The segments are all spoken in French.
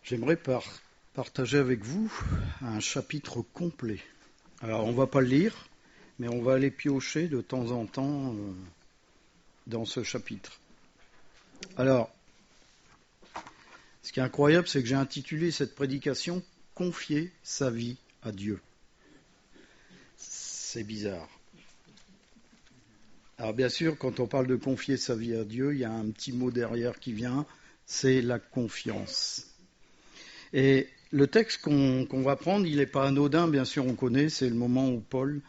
J'aimerais partager avec vous un chapitre complet. Alors, on ne va pas le lire, mais on va aller piocher de temps en temps dans ce chapitre. Alors, ce qui est incroyable, c'est que j'ai intitulé cette prédication « Confier sa vie à Dieu ». C'est bizarre. Alors bien sûr, quand on parle de confier sa vie à Dieu, il y a un petit mot derrière qui vient, c'est la confiance. Et le texte qu'on va prendre, il n'est pas anodin, bien sûr on connaît, c'est le moment où Paul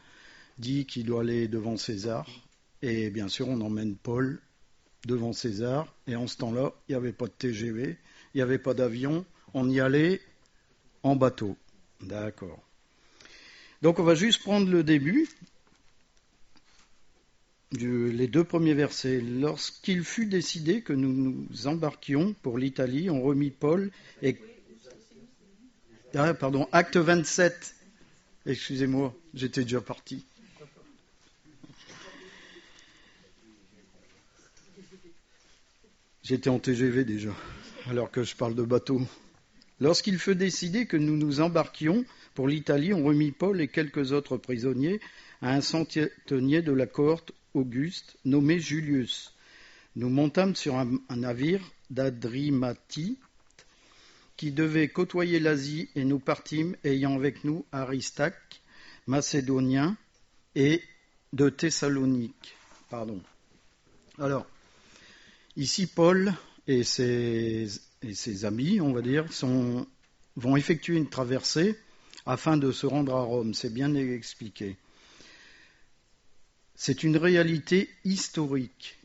dit qu'il doit aller devant César. Et bien sûr on emmène Paul devant César, et en ce temps-là, il n'y avait pas de TGV, il n'y avait pas d'avion, on y allait en bateau. D'accord. Donc on va juste prendre le début, les deux premiers versets. Lorsqu'il fut décidé que nous nous embarquions pour l'Italie, on remit Paul et... Acte 27. Excusez-moi, j'étais déjà parti. J'étais en TGV déjà, alors que je parle de bateau. Lorsqu'il fut décidé que nous nous embarquions pour l'Italie, on remit Paul et quelques autres prisonniers à un centenier de la cohorte Auguste, nommé Julius. Nous montâmes sur un navire d'Adrimatite qui devait côtoyer l'Asie, et nous partîmes, ayant avec nous Aristarque, macédonien, et de Thessalonique. Alors, ici, Paul et ses amis, on va dire, vont effectuer une traversée afin de se rendre à Rome. C'est bien expliqué. C'est une réalité historique,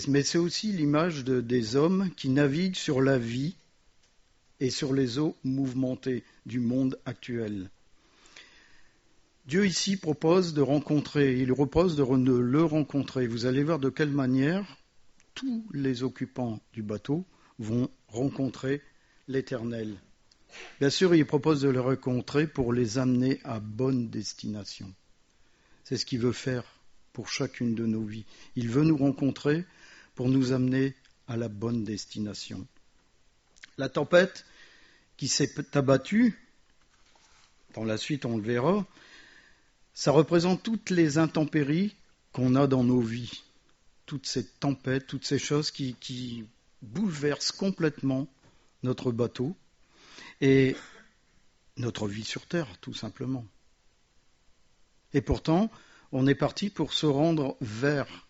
mais c'est aussi l'image des hommes qui naviguent sur la vie et sur les eaux mouvementées du monde actuel. Dieu ici propose de rencontrer, il propose de le rencontrer. Vous allez voir de quelle manière tous les occupants du bateau vont rencontrer l'Éternel. Bien sûr, il propose de le rencontrer pour les amener à bonne destination. C'est ce qu'il veut faire pour chacune de nos vies. Il veut nous rencontrer pour nous amener à la bonne destination. La tempête qui s'est abattue, dans la suite on le verra, ça représente toutes les intempéries qu'on a dans nos vies. Toutes ces tempêtes, toutes ces choses qui bouleversent complètement notre bateau et notre vie sur Terre, tout simplement. Et pourtant, on est parti pour se rendre vers,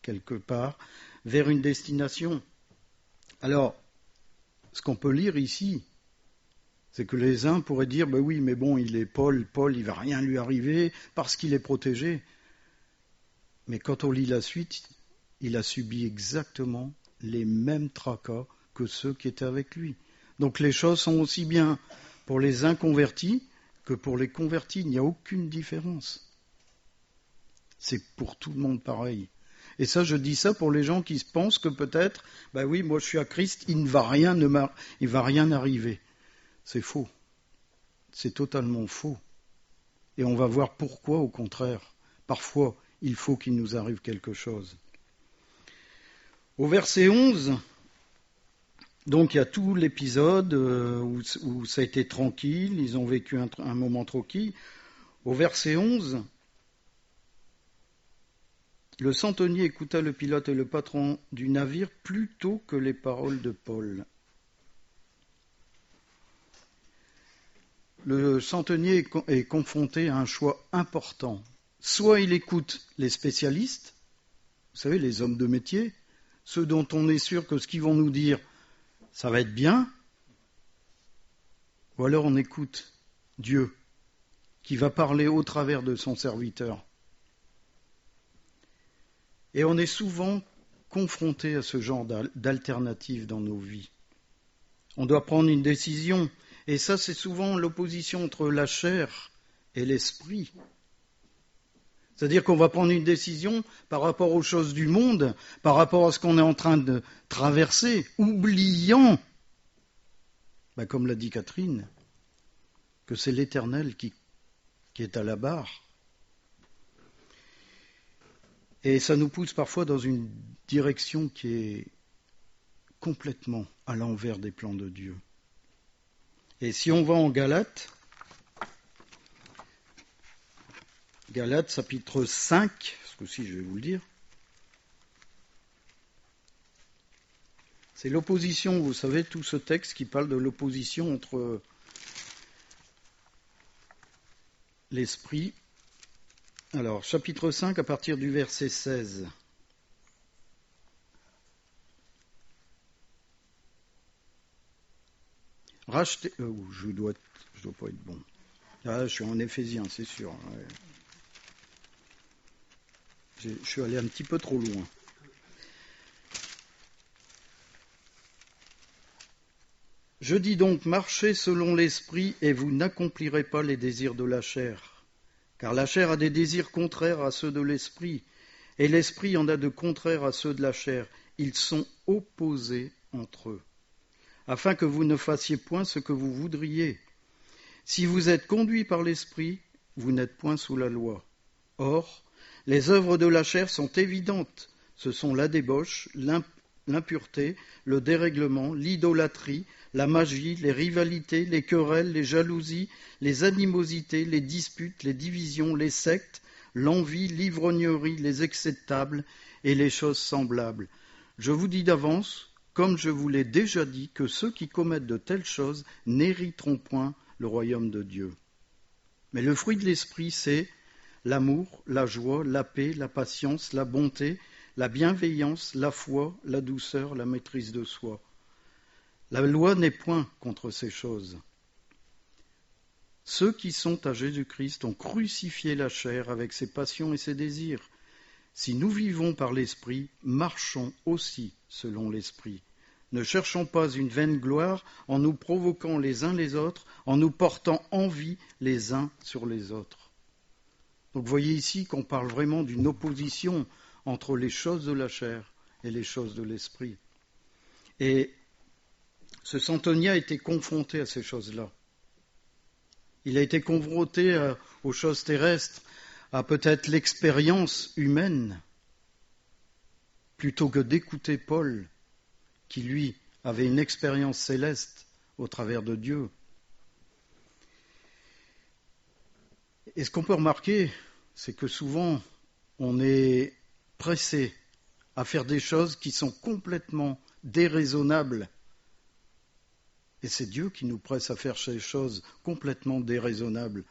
quelque part, vers une destination. Alors, ce qu'on peut lire ici, c'est que les uns pourraient dire, ben oui, mais bon, il est Paul, il ne va rien lui arriver parce qu'il est protégé. Mais quand on lit la suite, il a subi exactement les mêmes tracas que ceux qui étaient avec lui. Donc les choses sont aussi bien pour les inconvertis que pour les convertis. Il n'y a aucune différence. C'est pour tout le monde pareil. Et ça, je dis ça pour les gens qui pensent que peut-être, ben oui, moi je suis à Christ, il va rien arriver. C'est faux. C'est totalement faux. Et on va voir pourquoi, au contraire. Parfois, il faut qu'il nous arrive quelque chose. Au verset 11, donc il y a tout l'épisode où ça a été tranquille, ils ont vécu un moment tranquille. Au verset 11, le centenier écouta le pilote et le patron du navire plutôt que les paroles de Paul. Le centenier est confronté à un choix important. Soit il écoute les spécialistes, vous savez, les hommes de métier, ceux dont on est sûr que ce qu'ils vont nous dire, ça va être bien, ou alors on écoute Dieu, qui va parler au travers de son serviteur. Et on est souvent confronté à ce genre d'alternative dans nos vies. On doit prendre une décision, et ça c'est souvent l'opposition entre la chair et l'esprit. C'est-à-dire qu'on va prendre une décision par rapport aux choses du monde, par rapport à ce qu'on est en train de traverser, oubliant, comme l'a dit Catherine, que c'est l'Éternel qui est à la barre. Et ça nous pousse parfois dans une direction qui est complètement à l'envers des plans de Dieu. Et si on va en Galates chapitre 5, ce coup-ci je vais vous le dire, c'est l'opposition, vous savez, tout ce texte qui parle de l'opposition entre l'esprit. Alors, chapitre 5 à partir du verset 16. Racheter. Je dois pas être bon. Ah, je suis en Éphésiens, c'est sûr. Ouais. Je suis allé un petit peu trop loin. Je dis donc, marchez selon l'esprit et vous n'accomplirez pas les désirs de la chair. Car la chair a des désirs contraires à ceux de l'esprit, et l'esprit en a de contraires à ceux de la chair. Ils sont opposés entre eux, afin que vous ne fassiez point ce que vous voudriez. Si vous êtes conduits par l'esprit, vous n'êtes point sous la loi. Or, les œuvres de la chair sont évidentes. Ce sont la débauche, l'impureté, le dérèglement, l'idolâtrie, la magie, les rivalités, les querelles, les jalousies, les animosités, les disputes, les divisions, les sectes, l'envie, l'ivrognerie, les excès de table et les choses semblables. Je vous dis d'avance, comme je vous l'ai déjà dit, que ceux qui commettent de telles choses n'hériteront point le royaume de Dieu. Mais le fruit de l'esprit, c'est l'amour, la joie, la paix, la patience, la bonté, la bienveillance, la foi, la douceur, la maîtrise de soi. La loi n'est point contre ces choses. Ceux qui sont à Jésus-Christ ont crucifié la chair avec ses passions et ses désirs. Si nous vivons par l'Esprit, marchons aussi selon l'Esprit. Ne cherchons pas une vaine gloire en nous provoquant les uns les autres, en nous portant envie les uns sur les autres. Donc vous voyez ici qu'on parle vraiment d'une opposition entre les choses de la chair et les choses de l'Esprit. Et ce centenier a été confronté à ces choses-là. Il a été confronté aux choses terrestres, à peut-être l'expérience humaine, plutôt que d'écouter Paul, qui lui avait une expérience céleste au travers de Dieu. Et ce qu'on peut remarquer, c'est que souvent on est pressé à faire des choses qui sont complètement déraisonnables. Et c'est Dieu qui nous presse à faire ces choses complètement déraisonnables.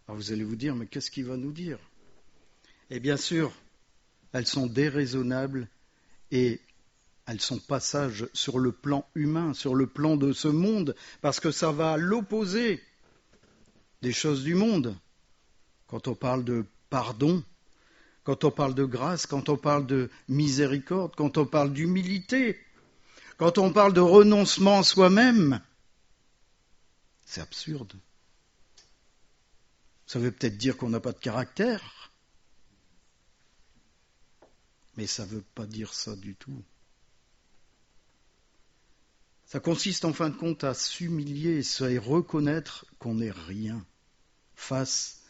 Alors vous allez vous dire, mais qu'est-ce qu'il va nous dire ? Et bien sûr, elles sont déraisonnables et elles sont passages sur le plan humain, sur le plan de ce monde, parce que ça va à l'opposé des choses du monde. Quand on parle de pardon, quand on parle de grâce, quand on parle de miséricorde, quand on parle d'humilité, quand on parle de renoncement à soi-même, c'est absurde. Ça veut peut-être dire qu'on n'a pas de caractère, mais ça ne veut pas dire ça du tout. Ça consiste en fin de compte à s'humilier et reconnaître qu'on n'est rien face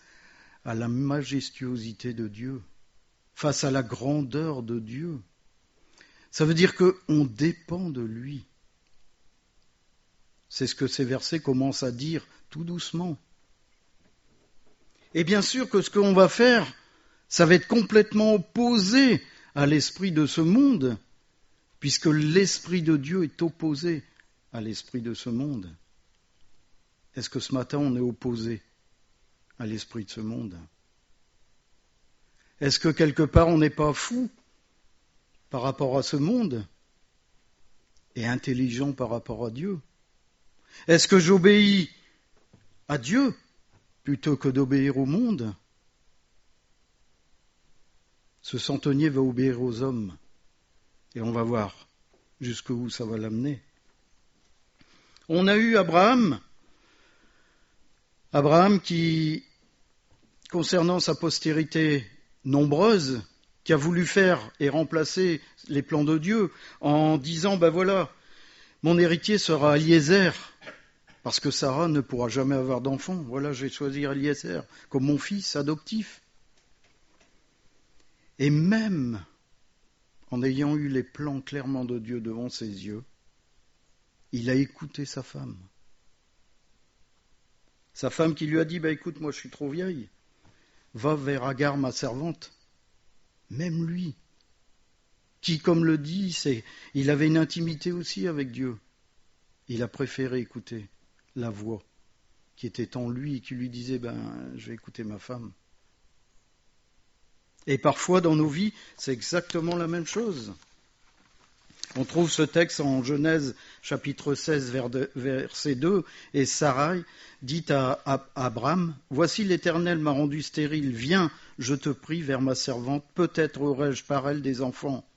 à la majestuosité de Dieu, face à la grandeur de Dieu. Ça veut dire qu'on dépend de lui. C'est ce que ces versets commencent à dire tout doucement. Et bien sûr que ce qu'on va faire, ça va être complètement opposé à l'esprit de ce monde, puisque l'esprit de Dieu est opposé à l'esprit de ce monde. Est-ce que ce matin on est opposé à l'esprit de ce monde ? Est-ce que quelque part on n'est pas fou par rapport à ce monde et intelligent par rapport à Dieu ? Est-ce que j'obéis à Dieu plutôt que d'obéir au monde ? Ce centenier va obéir aux hommes et on va voir jusqu'où ça va l'amener. On a eu Abraham qui, concernant sa postérité nombreuse, qui a voulu faire et remplacer les plans de Dieu en disant, ben voilà, mon héritier sera Eliezer, parce que Sarah ne pourra jamais avoir d'enfant. Voilà, je vais choisir Eliezer comme mon fils adoptif. Et même en ayant eu les plans clairement de Dieu devant ses yeux, il a écouté sa femme. Sa femme qui lui a dit, écoute, moi je suis trop vieille, va vers Agar, ma servante. Même lui, qui, comme le dit, il avait une intimité aussi avec Dieu. Il a préféré écouter la voix qui était en lui et qui lui disait, je vais écouter ma femme. Et parfois dans nos vies, c'est exactement la même chose. On trouve ce texte en Genèse chapitre 16 verset 2, et Sarai dit à Abraham, « Voici l'Éternel m'a rendu stérile, viens, je te prie, vers ma servante, peut-être aurai-je par elle des enfants. »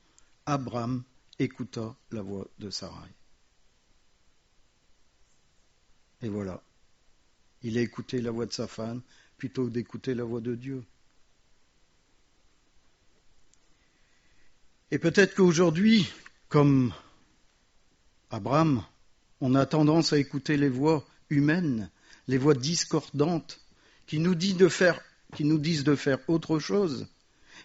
Abraham écouta la voix de Sarai. Et voilà, il a écouté la voix de sa femme plutôt que d'écouter la voix de Dieu. Et peut-être qu'aujourd'hui, comme Abraham, on a tendance à écouter les voix humaines, les voix discordantes, qui nous disent de faire autre chose.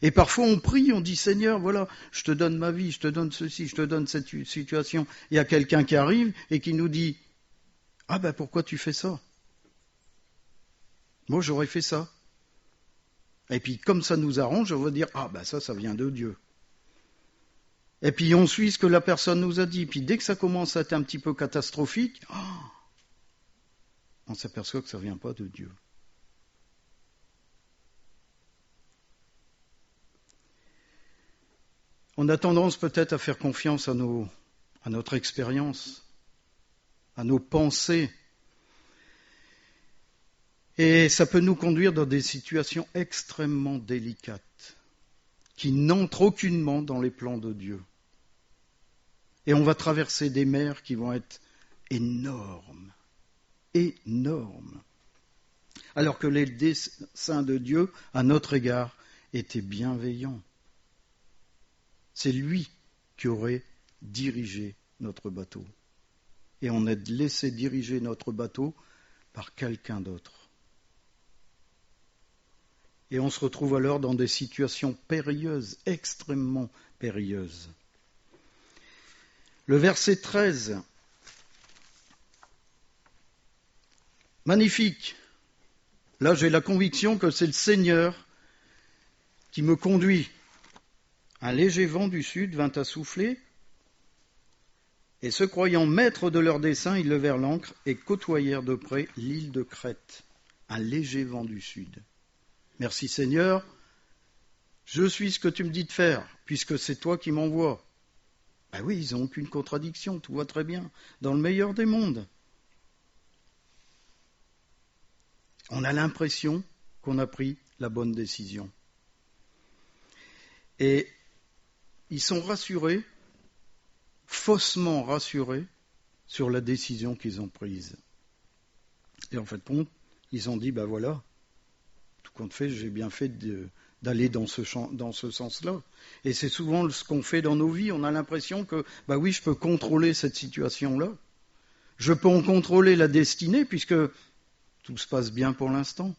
Et parfois on prie, on dit Seigneur, voilà, je te donne ma vie, je te donne ceci, je te donne cette situation. Il y a quelqu'un qui arrive et qui nous dit pourquoi tu fais ça? Moi j'aurais fait ça. Et puis comme ça nous arrange, on va dire ça vient de Dieu. Et puis on suit ce que la personne nous a dit. Puis dès que ça commence à être un petit peu catastrophique, on s'aperçoit que ça ne vient pas de Dieu. On a tendance peut-être à faire confiance à notre expérience, à nos pensées. Et ça peut nous conduire dans des situations extrêmement délicates, qui n'entrent aucunement dans les plans de Dieu. Et on va traverser des mers qui vont être énormes, alors que les desseins de Dieu à notre égard étaient bienveillants. C'est lui qui aurait dirigé notre bateau. Et on a laissé diriger notre bateau par quelqu'un d'autre. Et on se retrouve alors dans des situations périlleuses, extrêmement périlleuses. Le verset 13, magnifique. Là, j'ai la conviction que c'est le Seigneur qui me conduit. Un léger vent du sud vint à souffler, et se croyant maîtres de leur dessein, ils levèrent l'ancre et côtoyèrent de près l'île de Crète. Un léger vent du sud. Merci Seigneur, je suis ce que tu me dis de faire, puisque c'est toi qui m'envoies. Oui, ils n'ont aucune contradiction, tout va très bien, dans le meilleur des mondes. On a l'impression qu'on a pris la bonne décision. Et ils sont rassurés, faussement rassurés, sur la décision qu'ils ont prise. Et en fait, ils ont dit, voilà, tout compte fait, j'ai bien fait d'aller dans ce sens-là. Et c'est souvent ce qu'on fait dans nos vies. On a l'impression que, oui, je peux contrôler cette situation-là. Je peux en contrôler la destinée, puisque tout se passe bien pour l'instant.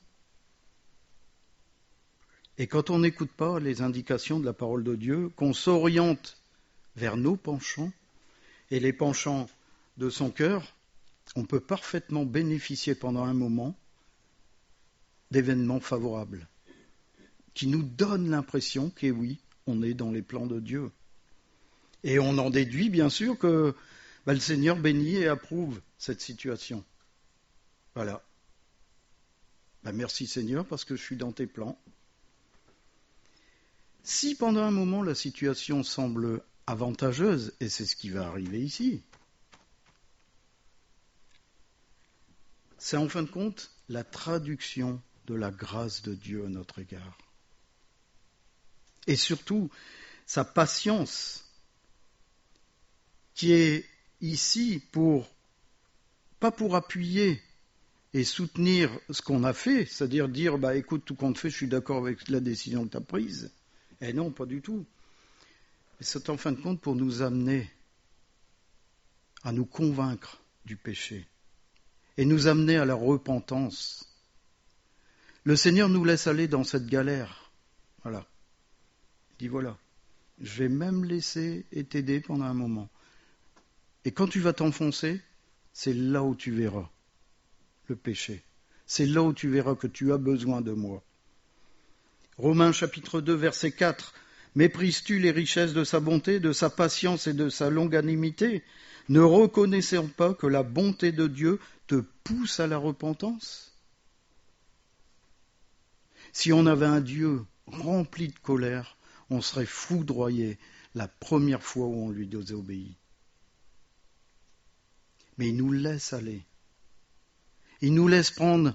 Et quand on n'écoute pas les indications de la parole de Dieu, qu'on s'oriente vers nos penchants et les penchants de son cœur, on peut parfaitement bénéficier pendant un moment d'événements favorables qui nous donnent l'impression que oui, on est dans les plans de Dieu. Et on en déduit bien sûr que le Seigneur bénit et approuve cette situation. Voilà. Merci Seigneur parce que je suis dans tes plans. Si pendant un moment la situation semble avantageuse, et c'est ce qui va arriver ici, c'est en fin de compte la traduction de la grâce de Dieu à notre égard. Et surtout, sa patience, qui est ici pas pour appuyer et soutenir ce qu'on a fait, c'est-à-dire dire, écoute, tout compte fait, je suis d'accord avec la décision que tu as prise. Et non, pas du tout. Mais c'est en fin de compte pour nous amener à nous convaincre du péché et nous amener à la repentance. Le Seigneur nous laisse aller dans cette galère. Voilà. Il dit, voilà, je vais même laisser et t'aider pendant un moment. Et quand tu vas t'enfoncer, c'est là où tu verras le péché. C'est là où tu verras que tu as besoin de moi. Romains chapitre 2, verset 4. Méprises-tu les richesses de sa bonté, de sa patience et de sa longanimité, ne reconnaissant pas que la bonté de Dieu te pousse à la repentance? Si on avait un Dieu rempli de colère, on serait foudroyé la première fois où on lui désobéit. Mais il nous laisse aller. Il nous laisse prendre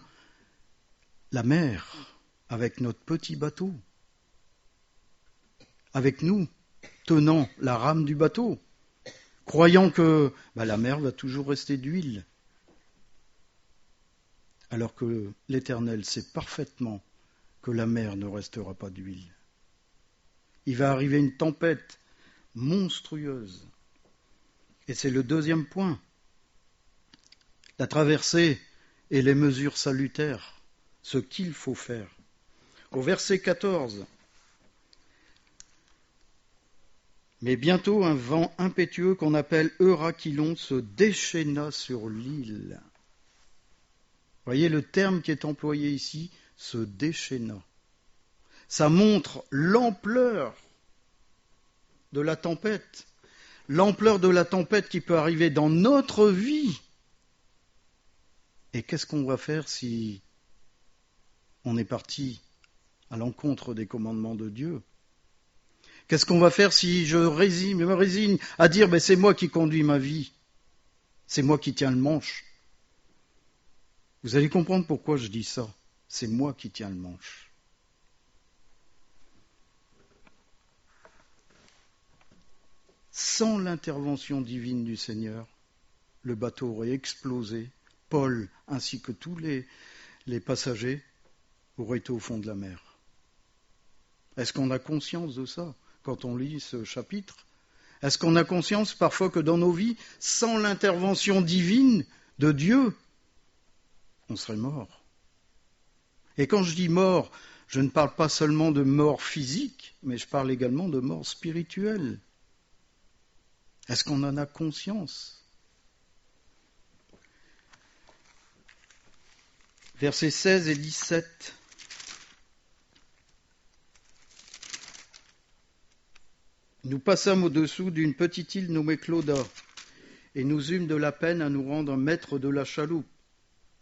la mer avec notre petit bateau, avec nous, tenant la rame du bateau, croyant que la mer va toujours rester d'huile, alors que l'Éternel sait parfaitement que la mer ne restera pas d'huile. Il va arriver une tempête monstrueuse. Et c'est le deuxième point. La traversée et les mesures salutaires, ce qu'il faut faire. Au verset 14, mais bientôt un vent impétueux qu'on appelle Eurachylon se déchaîna sur l'île. Voyez le terme qui est employé ici, se déchaîna. Ça montre l'ampleur de la tempête qui peut arriver dans notre vie. Et qu'est-ce qu'on va faire si on est parti à l'encontre des commandements de Dieu? Qu'est-ce qu'on va faire si je me résigne à dire c'est moi qui conduis ma vie, c'est moi qui tiens le manche? Vous allez comprendre pourquoi je dis ça. C'est moi qui tiens le manche. Sans l'intervention divine du Seigneur, le bateau aurait explosé. Paul, ainsi que tous les passagers, auraient été au fond de la mer. Est-ce qu'on a conscience de ça quand on lit ce chapitre? Est-ce qu'on a conscience parfois que dans nos vies, sans l'intervention divine de Dieu, on serait mort? Et quand je dis mort, je ne parle pas seulement de mort physique, mais je parle également de mort spirituelle. Est-ce qu'on en a conscience? Versets 16 et 17. Nous passâmes au-dessous d'une petite île nommée Clauda, et nous eûmes de la peine à nous rendre maîtres de la chaloupe.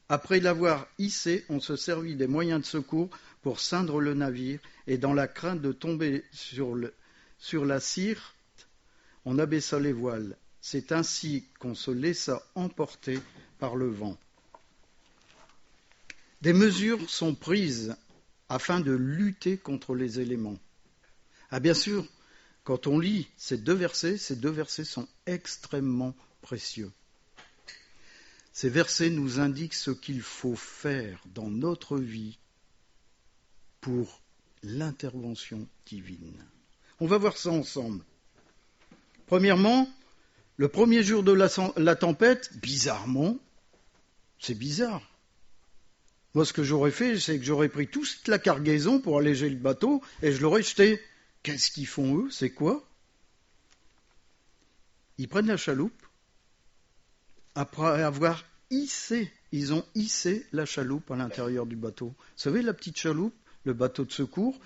Après l'avoir hissée, on se servit des moyens de secours pour ceindre le navire, et dans la crainte de tomber sur la Syrte, on abaissa les voiles. C'est ainsi qu'on se laissa emporter par le vent. Des mesures sont prises afin de lutter contre les éléments. Bien sûr, quand on lit ces deux versets sont extrêmement précieux. Ces versets nous indiquent ce qu'il faut faire dans notre vie pour l'intervention divine. On va voir ça ensemble. Premièrement, le premier jour de la tempête, bizarrement, c'est bizarre. Moi, ce que j'aurais fait, c'est que j'aurais pris toute la cargaison pour alléger le bateau et je l'aurais jeté. Qu'est-ce qu'ils font, eux? C'est quoi? Ils prennent la chaloupe. Après avoir ils ont hissé la chaloupe à l'intérieur du bateau. Vous savez, la petite chaloupe, le bateau de secours,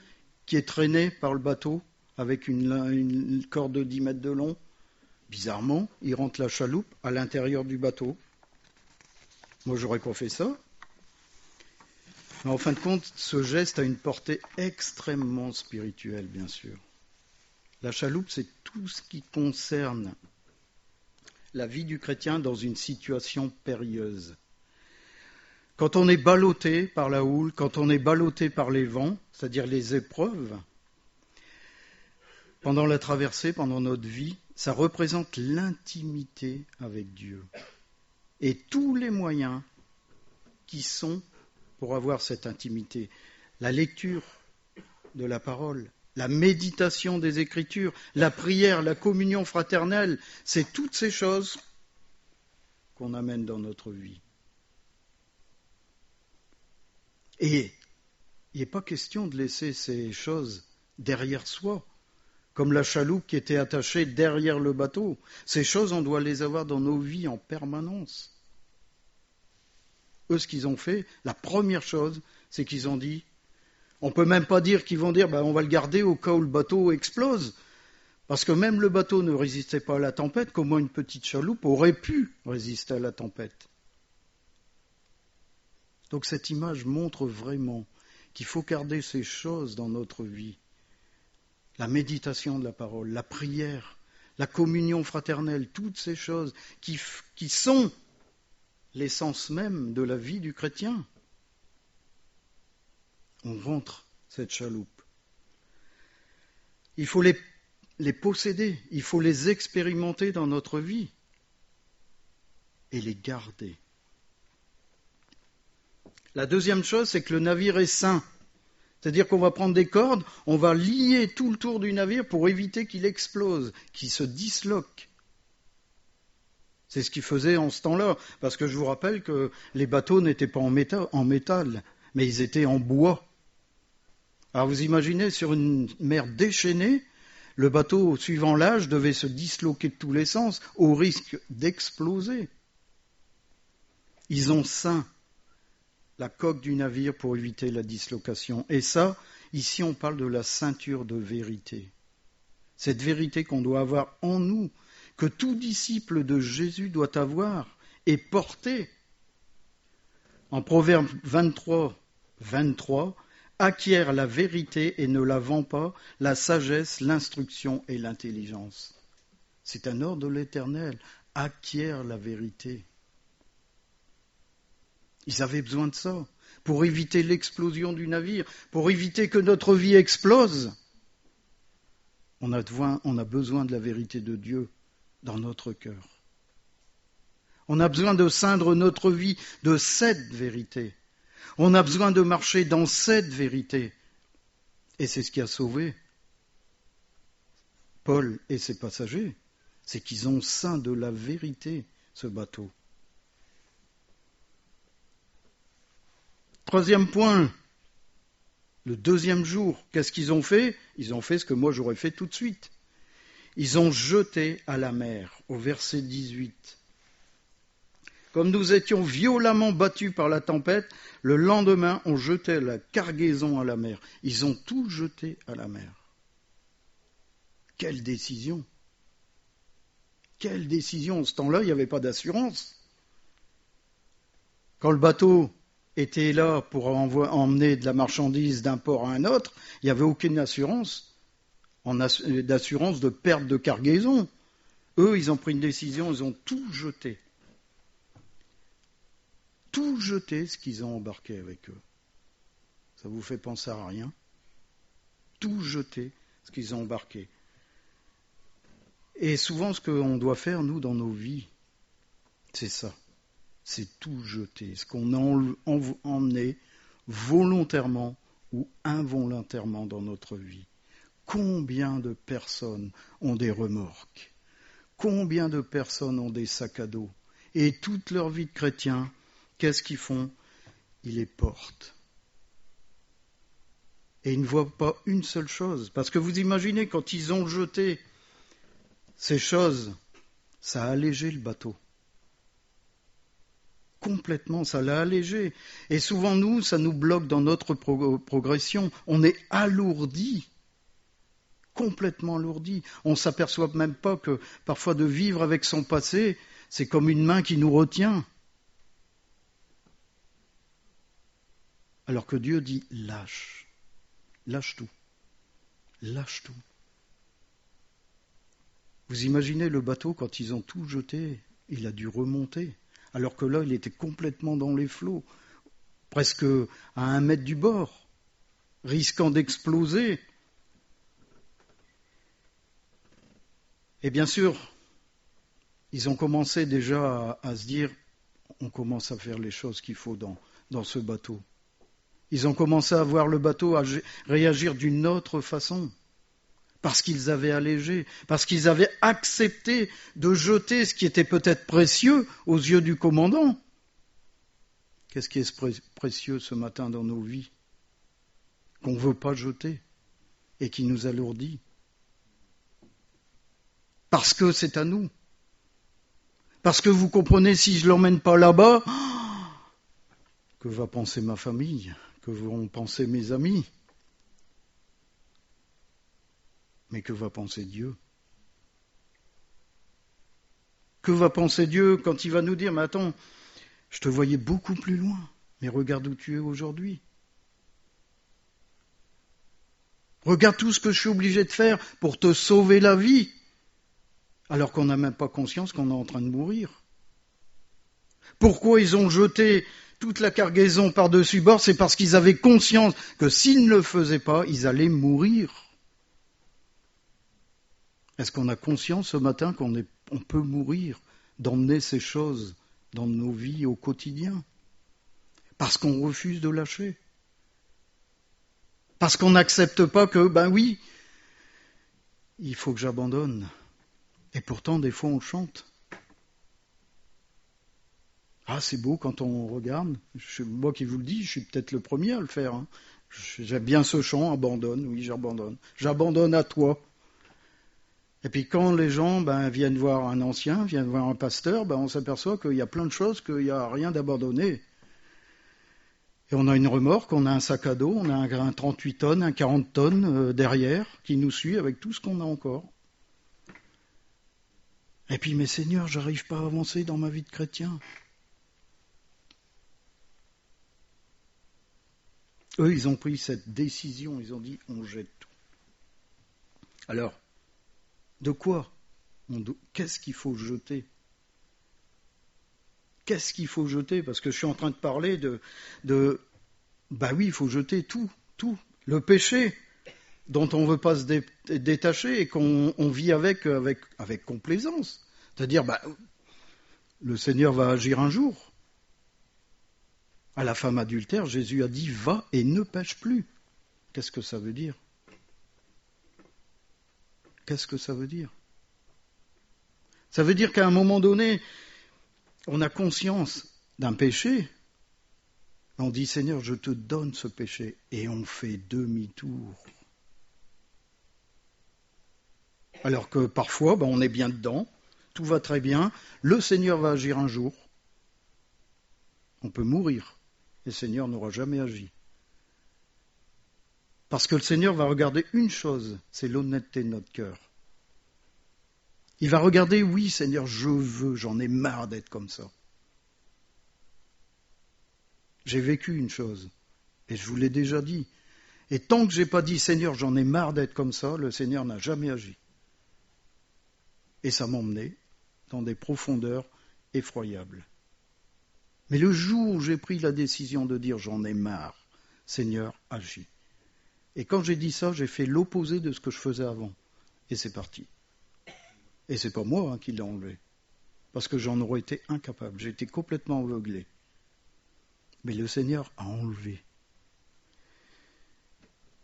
qui est traîné par le bateau avec une corde de 10 mètres de long. Bizarrement, ils rentrent la chaloupe à l'intérieur du bateau. Moi, j'aurais pas fait ça. Mais en fin de compte, ce geste a une portée extrêmement spirituelle, bien sûr. La chaloupe, c'est tout ce qui concerne la vie du chrétien dans une situation périlleuse. Quand on est ballotté par la houle, quand on est ballotté par les vents, c'est-à-dire les épreuves, pendant la traversée, pendant notre vie, ça représente l'intimité avec Dieu. Et tous les moyens qui sont pour avoir cette intimité. La lecture de la parole, la méditation des Écritures, la prière, la communion fraternelle, c'est toutes ces choses qu'on amène dans notre vie. Et il n'est pas question de laisser ces choses derrière soi, comme la chaloupe qui était attachée derrière le bateau. Ces choses, on doit les avoir dans nos vies en permanence. Eux, ce qu'ils ont fait, la première chose, c'est qu'ils ont dit, on ne peut même pas dire qu'ils vont dire, on va le garder au cas où le bateau explose. Parce que même le bateau ne résistait pas à la tempête, comment une petite chaloupe aurait pu résister à la tempête. Donc cette image montre vraiment qu'il faut garder ces choses dans notre vie. La méditation de la parole, la prière, la communion fraternelle, toutes ces choses qui sont l'essence même de la vie du chrétien. On rentre cette chaloupe. Il faut les posséder, il faut les expérimenter dans notre vie et les garder. La deuxième chose, c'est que le navire est sain. C'est-à-dire qu'on va prendre des cordes, on va lier tout le tour du navire pour éviter qu'il explose, qu'il se disloque. C'est ce qu'ils faisaient en ce temps-là, parce que je vous rappelle que les bateaux n'étaient pas en métal, mais ils étaient en bois. Alors vous imaginez, sur une mer déchaînée, le bateau, suivant l'âge, devait se disloquer de tous les sens, au risque d'exploser. Ils ont ceint la coque du navire pour éviter la dislocation. Et ça, ici on parle de la ceinture de vérité. Cette vérité qu'on doit avoir en nous, que tout disciple de Jésus doit avoir et porter. En Proverbe 23, acquiert la vérité et ne la vend pas, la sagesse, l'instruction et l'intelligence. C'est un ordre de l'Éternel. Acquiert la vérité. Ils avaient besoin de ça pour éviter l'explosion du navire, pour éviter que notre vie explose. On a besoin de la vérité de Dieu dans notre cœur. On a besoin de ceindre notre vie de cette vérité. On a besoin de marcher dans cette vérité. Et c'est ce qui a sauvé Paul et ses passagers. C'est qu'ils ont ceint de la vérité ce bateau. Troisième point, le deuxième jour, qu'est-ce qu'ils ont fait? Ils ont fait ce que moi j'aurais fait tout de suite. Ils ont jeté à la mer, au verset 18. Comme nous étions violemment battus par la tempête, le lendemain, on jetait la cargaison à la mer. Ils ont tout jeté à la mer. Quelle décision! Quelle décision! En ce temps-là, il n'y avait pas d'assurance. Quand le bateau était là pour emmener de la marchandise d'un port à un autre, il n'y avait aucune assurance d'assurance de perte de cargaison. Eux, ils ont pris une décision, ils ont tout jeté. Tout jeté ce qu'ils ont embarqué avec eux. Ça vous fait penser à rien? Tout jeté ce qu'ils ont embarqué. Et souvent, ce qu'on doit faire, nous, dans nos vies, c'est ça. C'est tout jeter. Ce qu'on a emmené volontairement ou involontairement dans notre vie. Combien de personnes ont des remorques? Combien de personnes ont des sacs à dos? Et toute leur vie de chrétien, qu'est-ce qu'ils font? Ils les portent. Et ils ne voient pas une seule chose. Parce que vous imaginez, quand ils ont jeté ces choses, ça a allégé le bateau. Complètement, ça l'a allégé. Et souvent, nous, ça nous bloque dans notre progression. On est alourdi, complètement alourdi. On ne s'aperçoit même pas que parfois de vivre avec son passé, c'est comme une main qui nous retient. Alors que Dieu dit lâche. Lâche tout. Lâche tout. Vous imaginez le bateau, quand ils ont tout jeté, il a dû remonter. Alors que là, il était complètement dans les flots, presque à 1 mètre du bord, risquant d'exploser. Et bien sûr, ils ont commencé déjà à se dire, on commence à faire les choses qu'il faut dans ce bateau. Ils ont commencé à voir le bateau réagir d'une autre façon. Parce qu'ils avaient allégé, parce qu'ils avaient accepté de jeter ce qui était peut-être précieux aux yeux du commandant. Qu'est-ce qui est précieux ce matin dans nos vies, qu'on ne veut pas jeter et qui nous alourdit? Parce que c'est à nous. Parce que vous comprenez, si je ne l'emmène pas là-bas, Que va penser ma famille? Que vont penser mes amis? Mais que va penser Dieu? Que va penser Dieu quand il va nous dire, mais attends, je te voyais beaucoup plus loin, mais regarde où tu es aujourd'hui. Regarde tout ce que je suis obligé de faire pour te sauver la vie, alors qu'on n'a même pas conscience qu'on est en train de mourir. Pourquoi ils ont jeté toute la cargaison par-dessus bord? C'est parce qu'ils avaient conscience que s'ils ne le faisaient pas, ils allaient mourir. Est-ce qu'on a conscience ce matin qu'on peut mourir, d'emmener ces choses dans nos vies au quotidien? Parce qu'on refuse de lâcher. Parce qu'on n'accepte pas que, ben oui, il faut que j'abandonne. Et pourtant, des fois, on chante. Ah, c'est beau quand on regarde. Moi qui vous le dis, je suis peut-être le premier à le faire. Hein. J'aime bien ce chant, abandonne, oui, j'abandonne. J'abandonne à toi. Et puis quand les gens viennent voir un ancien, viennent voir un pasteur, on s'aperçoit qu'il y a plein de choses, qu'il n'y a rien d'abandonné. Et on a une remorque, on a un sac à dos, on a un 38 tonnes, un 40 tonnes derrière, qui nous suit avec tout ce qu'on a encore. Et puis, mais Seigneur, j'arrive pas à avancer dans ma vie de chrétien. Eux, ils ont pris cette décision, ils ont dit, on jette tout. Alors, de quoi? Qu'est-ce qu'il faut jeter? Qu'est-ce qu'il faut jeter? Parce que je suis en train de parler oui, il faut jeter tout. Le péché dont on ne veut pas se détacher et qu'on vit avec complaisance. C'est-à-dire, le Seigneur va agir un jour. À la femme adultère, Jésus a dit, va et ne pêche plus. Qu'est-ce que ça veut dire? Qu'est-ce que ça veut dire? Ça veut dire qu'à un moment donné, on a conscience d'un péché, on dit, Seigneur, je te donne ce péché, et on fait demi-tour. Alors que parfois, on est bien dedans, tout va très bien, le Seigneur va agir un jour, on peut mourir, et le Seigneur n'aura jamais agi. Parce que le Seigneur va regarder une chose, c'est l'honnêteté de notre cœur. Il va regarder, oui Seigneur, j'en ai marre d'être comme ça. J'ai vécu une chose, et je vous l'ai déjà dit. Et tant que je n'ai pas dit, Seigneur, j'en ai marre d'être comme ça, le Seigneur n'a jamais agi. Et ça m'emmenait dans des profondeurs effroyables. Mais le jour où j'ai pris la décision de dire, j'en ai marre, Seigneur, agis. Et quand j'ai dit ça, j'ai fait l'opposé de ce que je faisais avant. Et c'est parti. Et c'est pas moi qui l'ai enlevé. Parce que j'en aurais été incapable. J'ai été complètement aveuglé. Mais le Seigneur a enlevé.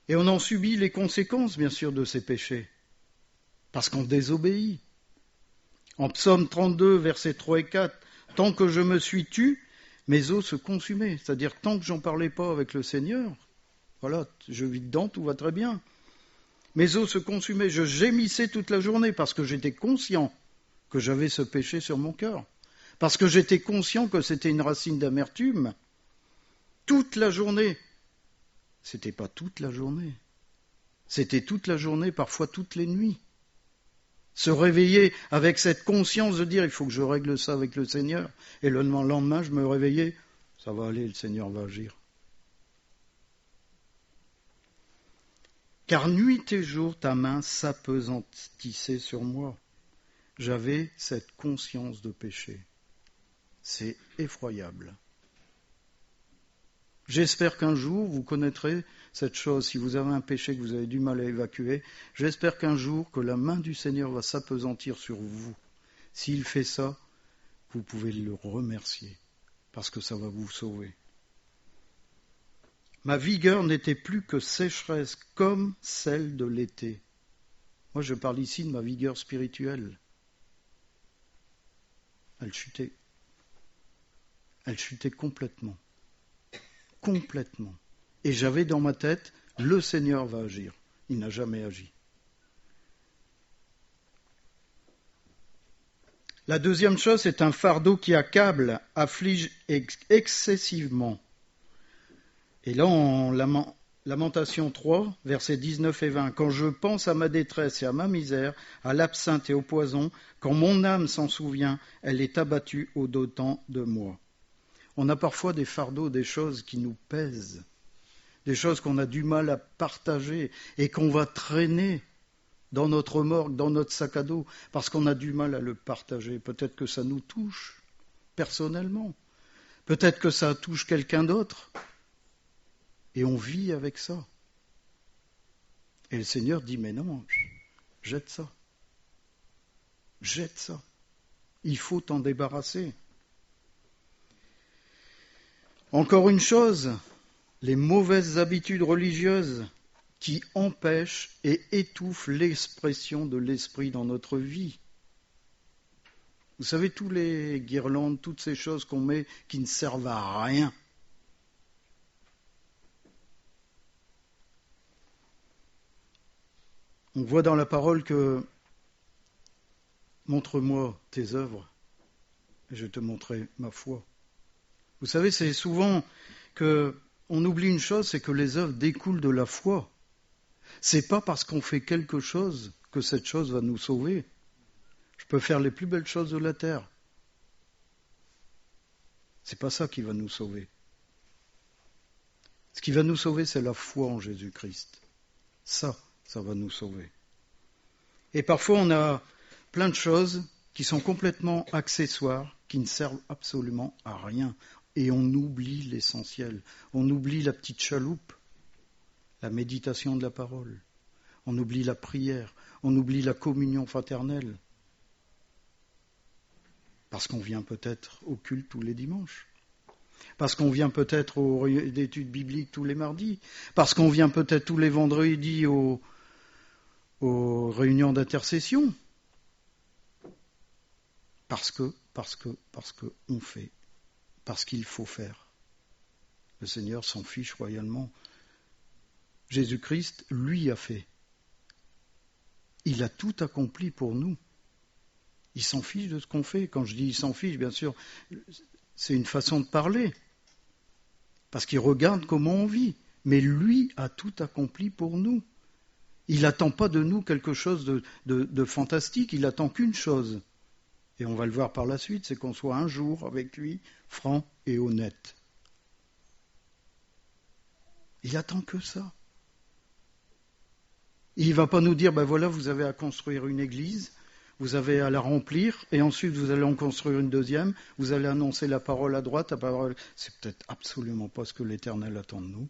Et on en subit les conséquences, bien sûr, de ces péchés. Parce qu'on désobéit. En Psaume 32, versets 3 et 4, « Tant que je me suis tu, mes os se consumaient. » C'est-à-dire, tant que j'en parlais pas avec le Seigneur, voilà, je vis dedans, tout va très bien. Mes os se consumaient, je gémissais toute la journée parce que j'étais conscient que j'avais ce péché sur mon cœur. Parce que j'étais conscient que c'était une racine d'amertume. Toute la journée. C'était pas toute la journée. C'était toute la journée, parfois toutes les nuits. Se réveiller avec cette conscience de dire, il faut que je règle ça avec le Seigneur. Et le lendemain, je me réveillais, ça va aller, le Seigneur va agir. Car nuit et jour, ta main s'appesantissait sur moi. J'avais cette conscience de péché. C'est effroyable. J'espère qu'un jour, vous connaîtrez cette chose. Si vous avez un péché que vous avez du mal à évacuer, j'espère qu'un jour, que la main du Seigneur va s'appesantir sur vous. S'il fait ça, vous pouvez le remercier, parce que ça va vous sauver. Ma vigueur n'était plus que sécheresse, comme celle de l'été. Moi, je parle ici de ma vigueur spirituelle. Elle chutait. Elle chutait complètement. Complètement. Et j'avais dans ma tête, le Seigneur va agir. Il n'a jamais agi. La deuxième chose, c'est un fardeau qui accable, afflige excessivement. Et là, en Lamentation 3, versets 19 et 20, « Quand je pense à ma détresse et à ma misère, à l'absinthe et au poison, quand mon âme s'en souvient, elle est abattue au-dedans de moi. » On a parfois des fardeaux, des choses qui nous pèsent, des choses qu'on a du mal à partager et qu'on va traîner dans notre morgue, dans notre sac à dos, parce qu'on a du mal à le partager. Peut-être que ça nous touche personnellement, peut-être que ça touche quelqu'un d'autre, et on vit avec ça. Et le Seigneur dit, mais non, jette ça. Jette ça. Il faut t'en débarrasser. Encore une chose, les mauvaises habitudes religieuses qui empêchent et étouffent l'expression de l'esprit dans notre vie. Vous savez, tous les guirlandes, toutes ces choses qu'on met qui ne servent à rien. On voit dans la parole que « Montre-moi tes œuvres, et je te montrerai ma foi ». Vous savez, c'est souvent qu'on oublie une chose, c'est que les œuvres découlent de la foi. C'est pas parce qu'on fait quelque chose que cette chose va nous sauver. Je peux faire les plus belles choses de la terre. C'est pas ça qui va nous sauver. Ce qui va nous sauver, c'est la foi en Jésus-Christ. Ça va nous sauver. Et parfois, on a plein de choses qui sont complètement accessoires, qui ne servent absolument à rien. Et on oublie l'essentiel. On oublie la petite chaloupe, la méditation de la parole. On oublie la prière. On oublie la communion fraternelle. Parce qu'on vient peut-être au culte tous les dimanches. Parce qu'on vient peut-être aux études bibliques tous les mardis. Parce qu'on vient peut-être tous les vendredis aux réunions d'intercession. Parce que on fait. Parce qu'il faut faire. Le Seigneur s'en fiche royalement. Jésus-Christ, lui, a fait. Il a tout accompli pour nous. Il s'en fiche de ce qu'on fait. Quand je dis il s'en fiche, bien sûr, c'est une façon de parler. Parce qu'il regarde comment on vit. Mais lui a tout accompli pour nous. Il n'attend pas de nous quelque chose de fantastique. Il n'attend qu'une chose. Et on va le voir par la suite, c'est qu'on soit un jour avec lui, franc et honnête. Il attend que ça. Il ne va pas nous dire, ben voilà, vous avez à construire une église, vous avez à la remplir, et ensuite vous allez en construire une deuxième, vous allez annoncer la parole à droite, la parole... C'est peut-être absolument pas ce que l'Éternel attend de nous.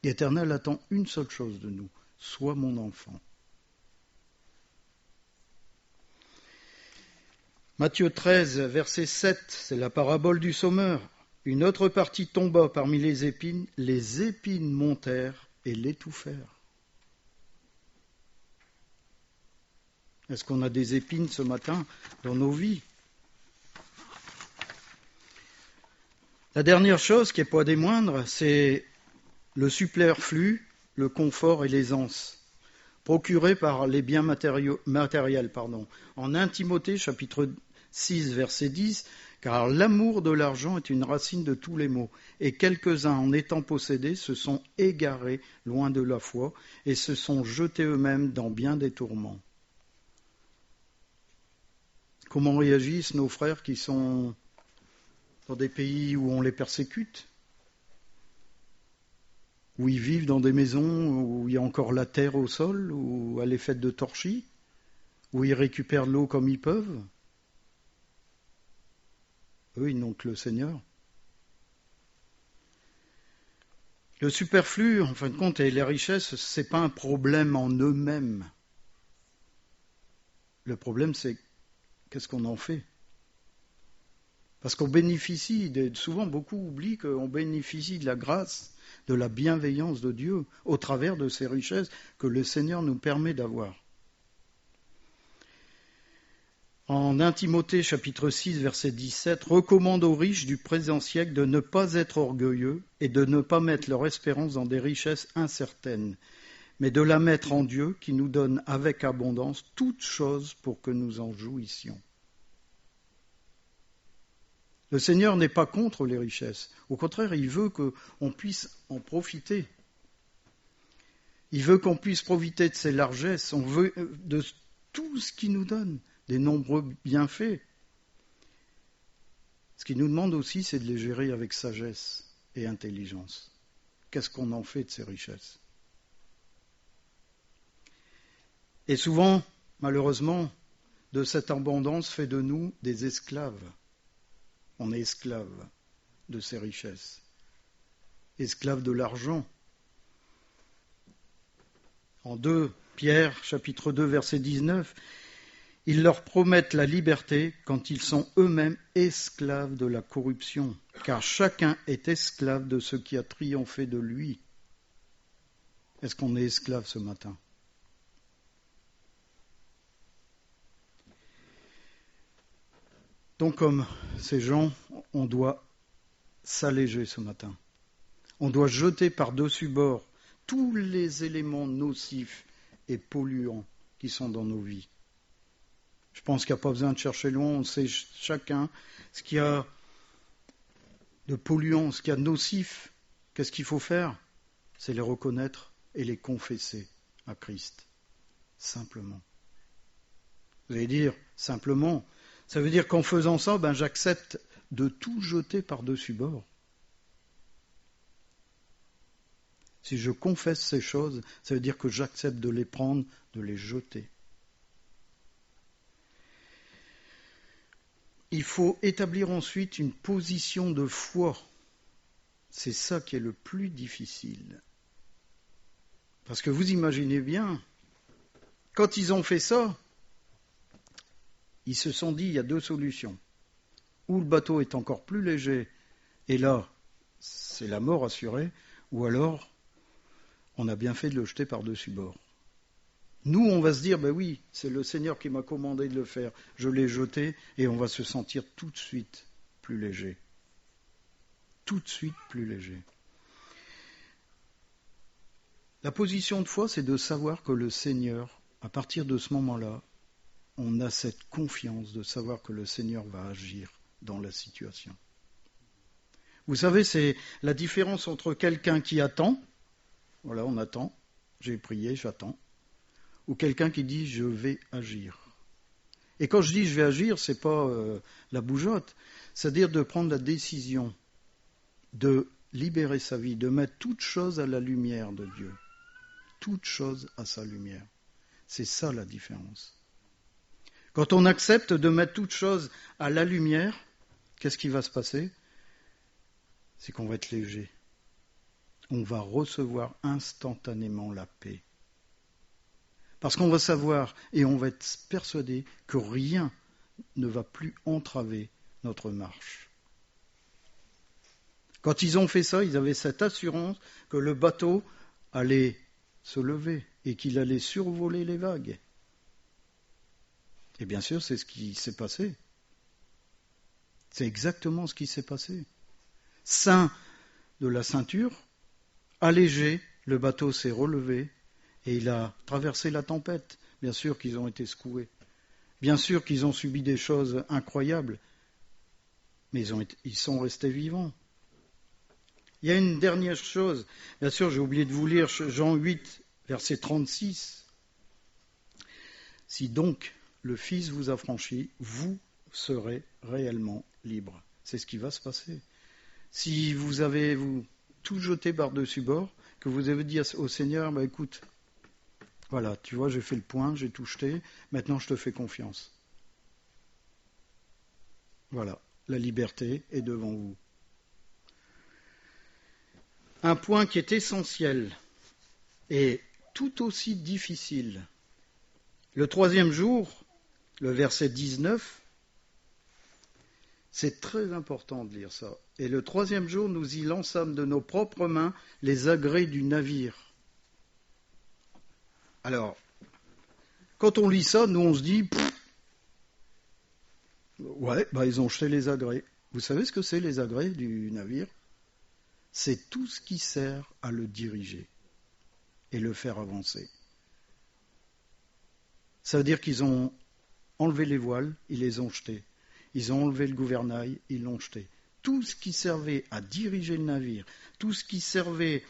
L'Éternel attend une seule chose de nous, sois mon enfant. Matthieu 13, verset 7, c'est la parabole du sommeur. Une autre partie tomba parmi les épines montèrent et l'étouffèrent. Est-ce qu'on a des épines ce matin dans nos vies? La dernière chose, qui n'est pas des moindres, c'est le superflu, le confort et l'aisance, procurés par les biens matériels. En 1 Timothée, chapitre 6, verset 10, « Car l'amour de l'argent est une racine de tous les maux, et quelques-uns, en étant possédés, se sont égarés loin de la foi, et se sont jetés eux-mêmes dans bien des tourments. » Comment réagissent nos frères qui sont dans des pays où on les persécute, où ils vivent dans des maisons où il y a encore la terre au sol, où elle est faite de torchis, où ils récupèrent l'eau comme ils peuvent? Eux, ils n'ont que le Seigneur. Le superflu, en fin de compte, et les richesses, ce n'est pas un problème en eux-mêmes. Le problème, c'est qu'est-ce qu'on en fait? Parce qu'on bénéficie, souvent beaucoup oublient qu'on bénéficie de la grâce, de la bienveillance de Dieu, au travers de ces richesses que le Seigneur nous permet d'avoir. En 1 Timothée, chapitre 6, verset 17, « Recommande aux riches du présent siècle de ne pas être orgueilleux et de ne pas mettre leur espérance dans des richesses incertaines, mais de la mettre en Dieu qui nous donne avec abondance toutes choses pour que nous en jouissions. » Le Seigneur n'est pas contre les richesses. Au contraire, il veut qu'on puisse en profiter. Il veut qu'on puisse profiter de ses largesses. On veut de tout ce qu'il nous donne, des nombreux bienfaits. Ce qu'il nous demande aussi, c'est de les gérer avec sagesse et intelligence. Qu'est-ce qu'on en fait de ces richesses? Et souvent, malheureusement, de cette abondance fait de nous des esclaves. On est esclaves de ces richesses, esclaves de l'argent. En 2 Pierre, chapitre 2, verset 19, ils leur promettent la liberté quand ils sont eux-mêmes esclaves de la corruption, car chacun est esclave de ce qui a triomphé de lui. Est-ce qu'on est esclave ce matin? Donc, comme ces gens, on doit s'alléger ce matin. On doit jeter par-dessus bord tous les éléments nocifs et polluants qui sont dans nos vies. Je pense qu'il n'y a pas besoin de chercher loin, on sait chacun ce qu'il y a de polluant, ce qu'il y a de nocif. Qu'est-ce qu'il faut faire? C'est les reconnaître et les confesser à Christ, simplement. Vous allez dire, simplement, ça veut dire qu'en faisant ça, j'accepte de tout jeter par-dessus bord. Si je confesse ces choses, ça veut dire que j'accepte de les prendre, de les jeter. Il faut établir ensuite une position de foi. C'est ça qui est le plus difficile. Parce que vous imaginez bien, quand ils ont fait ça, ils se sont dit, il y a 2 solutions. Ou le bateau est encore plus léger, et là, c'est la mort assurée, ou alors, on a bien fait de le jeter par-dessus bord. Nous, on va se dire, oui, c'est le Seigneur qui m'a commandé de le faire. Je l'ai jeté, et on va se sentir tout de suite plus léger. Tout de suite plus léger. La position de foi, c'est de savoir que le Seigneur, à partir de ce moment-là, on a cette confiance de savoir que le Seigneur va agir dans la situation. Vous savez, c'est la différence entre quelqu'un qui attend, voilà, on attend, j'ai prié, j'attends, ou quelqu'un qui dit je vais agir. Et quand je dis je vais agir, c'est pas la bougeotte, c'est-à-dire de prendre la décision de libérer sa vie, de mettre toute chose à la lumière de Dieu. Toute chose à sa lumière. C'est ça la différence. Quand on accepte de mettre toute chose à la lumière, qu'est-ce qui va se passer? C'est qu'on va être léger. On va recevoir instantanément la paix. Parce qu'on va savoir et on va être persuadé que rien ne va plus entraver notre marche. Quand ils ont fait ça, ils avaient cette assurance que le bateau allait se lever et qu'il allait survoler les vagues. Et bien sûr, c'est ce qui s'est passé. C'est exactement ce qui s'est passé. Ceint de la ceinture, allégé, le bateau s'est relevé et il a traversé la tempête. Bien sûr qu'ils ont été secoués. Bien sûr qu'ils ont subi des choses incroyables. Mais ils sont restés vivants. Il y a une dernière chose. Bien sûr, j'ai oublié de vous lire Jean 8, verset 36. Si donc le Fils vous affranchit, vous serez réellement libre. C'est ce qui va se passer. Si vous avez tout jeté par-dessus bord, que vous avez dit au Seigneur, écoute, voilà, tu vois, j'ai fait le point, j'ai tout jeté, maintenant je te fais confiance. Voilà, la liberté est devant vous. Un point qui est essentiel et tout aussi difficile. Le 3e jour, le verset 19, c'est très important de lire ça. Et le 3e jour, nous y lançâmes de nos propres mains les agrès du navire. Alors, quand on lit ça, nous on se dit, ils ont jeté les agrès. Vous savez ce que c'est les agrès du navire? C'est tout ce qui sert à le diriger et le faire avancer. Ça veut dire qu'ils ont enlevé les voiles, ils les ont jetés. Ils ont enlevé le gouvernail, ils l'ont jeté. Tout ce qui servait à diriger le navire, tout ce qui servait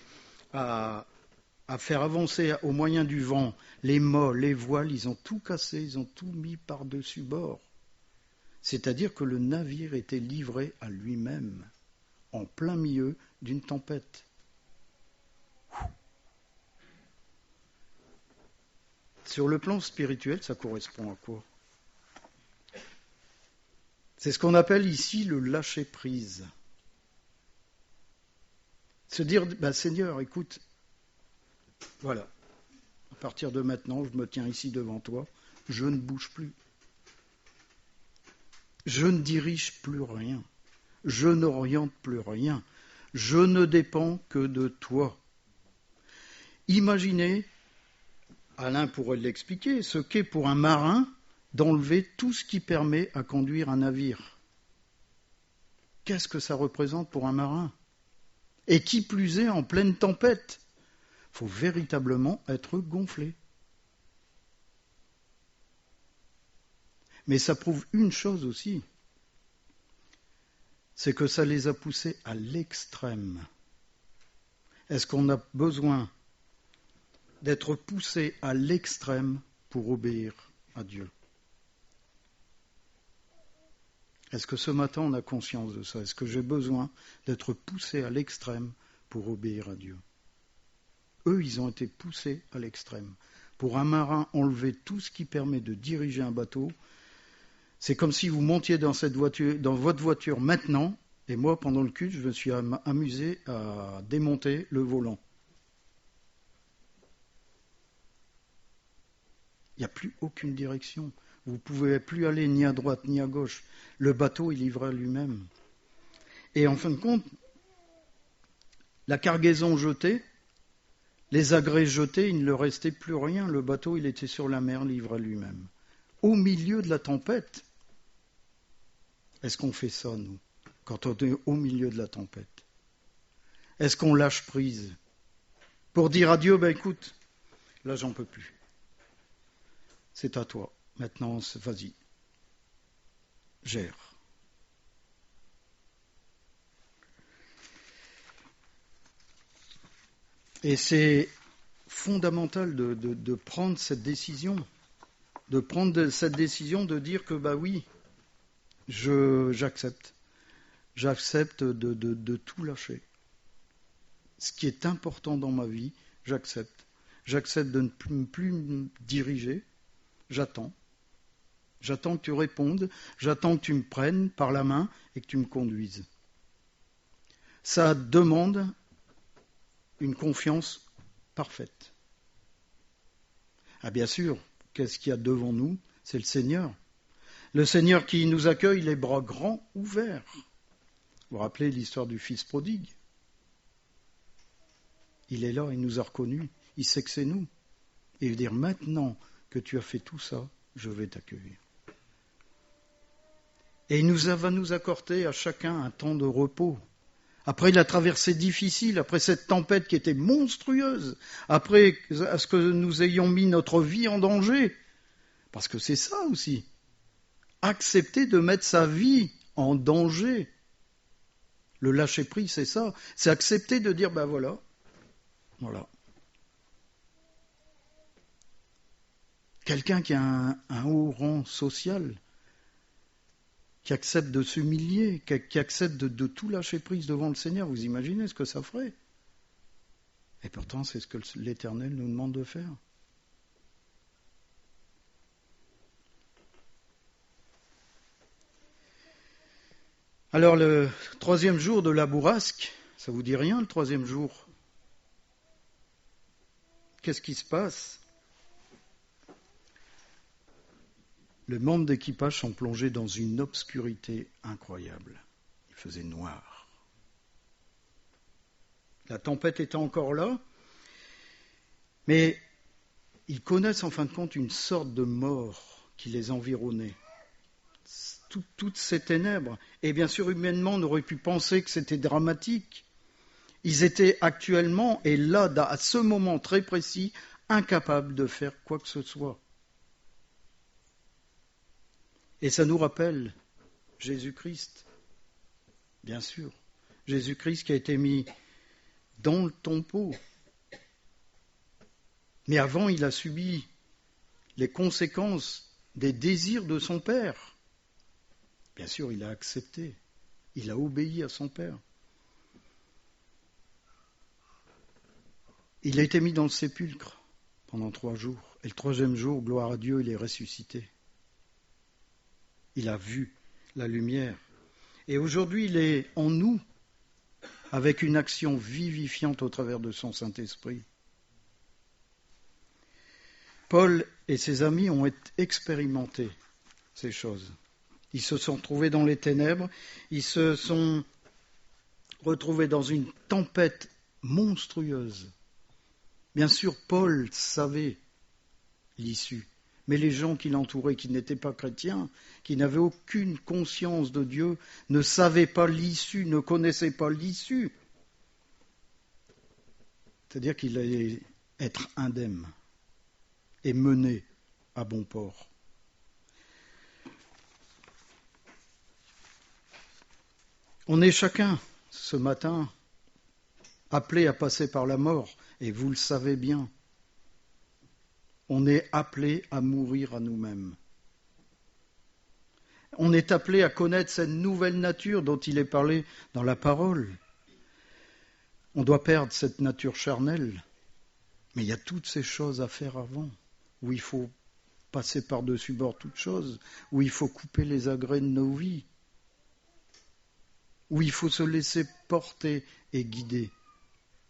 à faire avancer au moyen du vent, les mâts, les voiles, ils ont tout cassé, ils ont tout mis par-dessus bord. C'est-à-dire que le navire était livré à lui-même, en plein milieu d'une tempête. Sur le plan spirituel, ça correspond à quoi ? C'est ce qu'on appelle ici le lâcher-prise. Se dire, Seigneur, écoute, voilà, à partir de maintenant, je me tiens ici devant toi, je ne bouge plus. Je ne dirige plus rien. Je n'oriente plus rien. Je ne dépends que de toi. Imaginez, Alain pourrait l'expliquer, ce qu'est pour un marin d'enlever tout ce qui permet à conduire un navire. Qu'est-ce que ça représente pour un marin ? Et qui plus est en pleine tempête ? Il faut véritablement être gonflé. Mais ça prouve une chose aussi, c'est que ça les a poussés à l'extrême. Est-ce qu'on a besoin d'être poussé à l'extrême pour obéir à Dieu ? Est-ce que ce matin on a conscience de ça ? Est-ce que j'ai besoin d'être poussé à l'extrême pour obéir à Dieu ? Eux, ils ont été poussés à l'extrême. Pour un marin, enlever tout ce qui permet de diriger un bateau, c'est comme si vous montiez dans votre voiture maintenant, et moi, pendant le culte, je me suis amusé à démonter le volant. Il n'y a plus aucune direction. Vous ne pouvez plus aller ni à droite ni à gauche. Le bateau est livré à lui-même. Et en fin de compte, la cargaison jetée, les agrès jetés, il ne leur restait plus rien. Le bateau, il était sur la mer, livré à lui-même. Au milieu de la tempête. Est-ce qu'on fait ça, nous, quand on est au milieu de la tempête ? Est-ce qu'on lâche prise pour dire à Dieu, écoute, là, j'en peux plus. C'est à toi. Maintenant, vas-y. Gère. Et c'est fondamental de prendre cette décision. De prendre cette décision de dire que, oui, j'accepte. J'accepte de tout lâcher. Ce qui est important dans ma vie, j'accepte. J'accepte de ne plus me diriger. J'attends. J'attends que tu répondes. J'attends que tu me prennes par la main et que tu me conduises. Ça demande une confiance parfaite. Ah bien sûr, qu'est-ce qu'il y a devant nous ? C'est le Seigneur. Le Seigneur qui nous accueille les bras grands ouverts. Vous vous rappelez l'histoire du fils prodigue ? Il est là, il nous a reconnus, il sait que c'est nous. Et il veut dire, maintenant que tu as fait tout ça, je vais t'accueillir. Et il va nous accorder à chacun un temps de repos. Après la traversée difficile, après cette tempête qui était monstrueuse, après à ce que nous ayons mis notre vie en danger, parce que c'est ça aussi, accepter de mettre sa vie en danger. Le lâcher-prise, c'est ça, c'est accepter de dire, voilà. Quelqu'un qui a un haut rang social, qui accepte de s'humilier, qui accepte de tout lâcher prise devant le Seigneur, vous imaginez ce que ça ferait ? Et pourtant, c'est ce que l'Éternel nous demande de faire. Alors, le 3e jour de la bourrasque, ça vous dit rien, le 3e jour ? Qu'est-ce qui se passe ? Les membres d'équipage sont plongés dans une obscurité incroyable. Il faisait noir. La tempête était encore là, mais ils connaissent en fin de compte une sorte de mort qui les environnait. Toutes ces ténèbres. Et bien sûr, humainement, on aurait pu penser que c'était dramatique. Ils étaient actuellement, et là, à ce moment très précis, incapables de faire quoi que ce soit. Et ça nous rappelle Jésus-Christ. Bien sûr. Jésus-Christ qui a été mis dans le tombeau. Mais avant, il a subi les conséquences des désirs de son Père. Bien sûr, il a accepté. Il a obéi à son Père. Il a été mis dans le sépulcre pendant 3 jours. Et le 3e jour, gloire à Dieu, il est ressuscité. Il a vu la lumière. Et aujourd'hui, il est en nous, avec une action vivifiante au travers de son Saint-Esprit. Paul et ses amis ont expérimenté ces choses. Ils se sont trouvés dans les ténèbres, ils se sont retrouvés dans une tempête monstrueuse. Bien sûr, Paul savait l'issue, mais les gens qui l'entouraient, qui n'étaient pas chrétiens, qui n'avaient aucune conscience de Dieu, ne savaient pas l'issue, ne connaissaient pas l'issue. C'est-à-dire qu'il allait être indemne et mené à bon port. On est chacun, ce matin, appelé à passer par la mort, et vous le savez bien. On est appelé à mourir à nous-mêmes. On est appelé à connaître cette nouvelle nature dont il est parlé dans la parole. On doit perdre cette nature charnelle, mais il y a toutes ces choses à faire avant, où il faut passer par-dessus bord toutes choses, où il faut couper les agrès de nos vies, où il faut se laisser porter et guider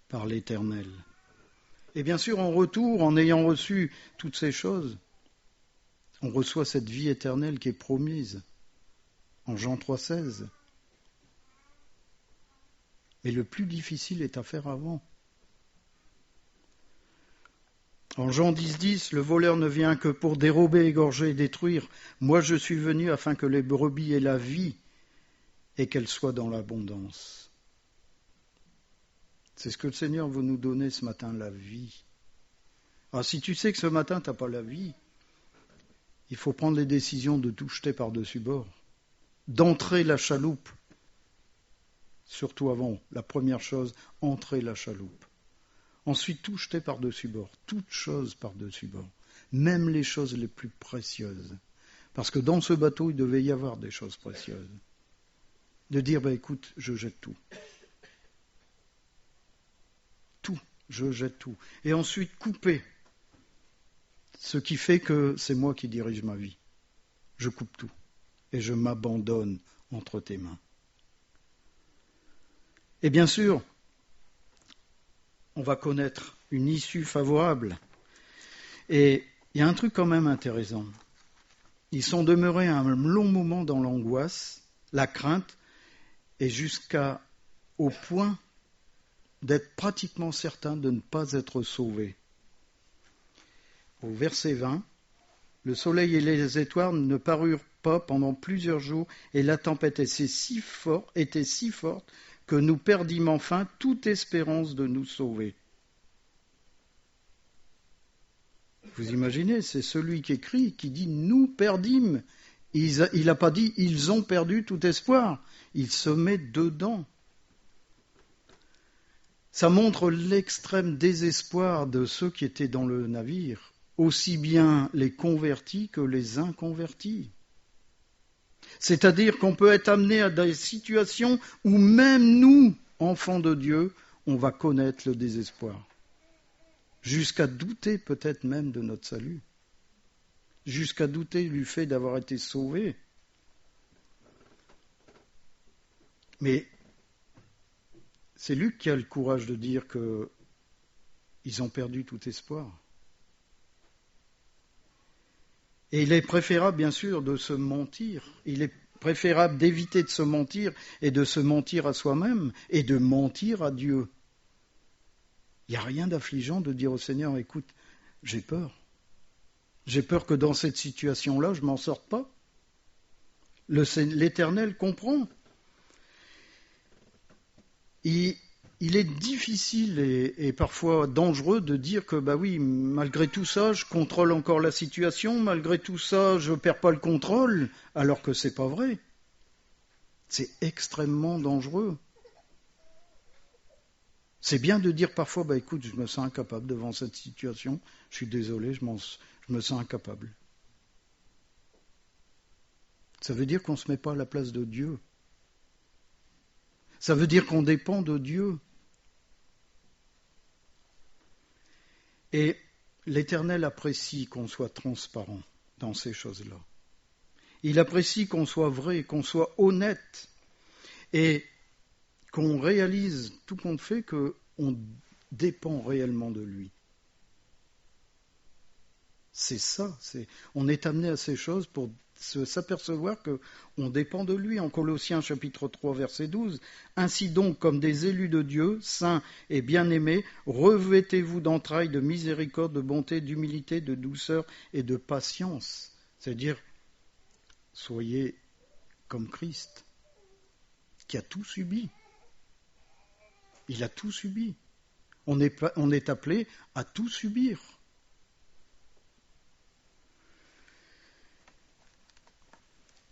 par l'Éternel. Et bien sûr, en retour, en ayant reçu toutes ces choses, on reçoit cette vie éternelle qui est promise en Jean 3,16. Mais le plus difficile est à faire avant. En Jean 10,10, le voleur ne vient que pour dérober, égorger et détruire. Moi, je suis venu afin que les brebis aient la vie et qu'elles soient dans l'abondance. C'est ce que le Seigneur veut nous donner ce matin, la vie. Alors si tu sais que ce matin, tu n'as pas la vie, il faut prendre les décisions de tout jeter par-dessus bord, d'entrer la chaloupe. Surtout avant, la première chose, entrer la chaloupe. Ensuite, tout jeter par-dessus bord, toutes choses par-dessus bord, même les choses les plus précieuses. Parce que dans ce bateau, il devait y avoir des choses précieuses. De dire, écoute, je jette tout. Tout, je jette tout. Et ensuite, couper. Ce qui fait que c'est moi qui dirige ma vie. Je coupe tout. Et je m'abandonne entre tes mains. Et bien sûr, on va connaître une issue favorable. Et il y a un truc quand même intéressant. Ils sont demeurés un long moment dans l'angoisse, la crainte, et jusqu'au point d'être pratiquement certains de ne pas être sauvés. Au verset 20, le soleil et les étoiles ne parurent pas pendant plusieurs jours, et la tempête était si forte que nous perdîmes enfin toute espérance de nous sauver. Vous imaginez, c'est celui qui écrit, qui dit « nous perdîmes ». Il n'a pas dit « ils ont perdu tout espoir ». Il se met dedans. Ça montre l'extrême désespoir de ceux qui étaient dans le navire, aussi bien les convertis que les inconvertis. C'est-à-dire qu'on peut être amené à des situations où même nous, enfants de Dieu, on va connaître le désespoir. Jusqu'à douter peut-être même de notre salut. Jusqu'à douter du fait d'avoir été sauvés. Mais c'est Luc qui a le courage de dire qu'ils ont perdu tout espoir. Et il est préférable, bien sûr, de se mentir. Il est préférable d'éviter de se mentir et de se mentir à soi-même et de mentir à Dieu. Il n'y a rien d'affligeant de dire au Seigneur, écoute, j'ai peur. J'ai peur que dans cette situation-là, je ne m'en sorte pas. L'Éternel comprend. Il est difficile et parfois dangereux de dire que, oui, malgré tout ça, je contrôle encore la situation, malgré tout ça, je ne perds pas le contrôle, alors que ce n'est pas vrai. C'est extrêmement dangereux. C'est bien de dire parfois, écoute, je me sens incapable devant cette situation, je suis désolé, je me sens incapable. Ça veut dire qu'on ne se met pas à la place de Dieu. Ça veut dire qu'on dépend de Dieu. Et l'Éternel apprécie qu'on soit transparent dans ces choses-là. Il apprécie qu'on soit vrai, qu'on soit honnête et qu'on réalise tout compte fait qu'on dépend réellement de lui. C'est ça, on est amené à ces choses pour s'apercevoir qu'on dépend de lui. En Colossiens chapitre 3 verset 12, « Ainsi donc, comme des élus de Dieu, saints et bien-aimés, revêtez-vous d'entrailles de miséricorde, de bonté, d'humilité, de douceur et de patience. » C'est-à-dire, soyez comme Christ, qui a tout subi. Il a tout subi. On est appelé à tout subir.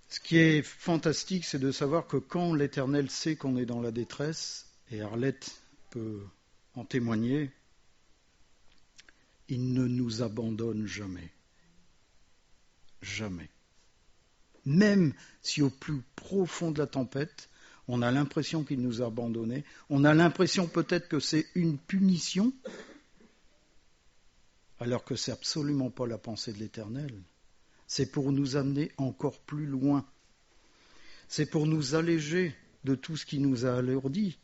Ce qui est fantastique, c'est de savoir que quand l'Éternel sait qu'on est dans la détresse, et Arlette peut en témoigner, il ne nous abandonne jamais. Jamais. Même si au plus profond de la tempête, on a l'impression qu'il nous a abandonnés, on a l'impression peut-être que c'est une punition, alors que c'est absolument pas la pensée de l'Éternel. C'est pour nous amener encore plus loin. C'est pour nous alléger de tout ce qui nous a alourdis.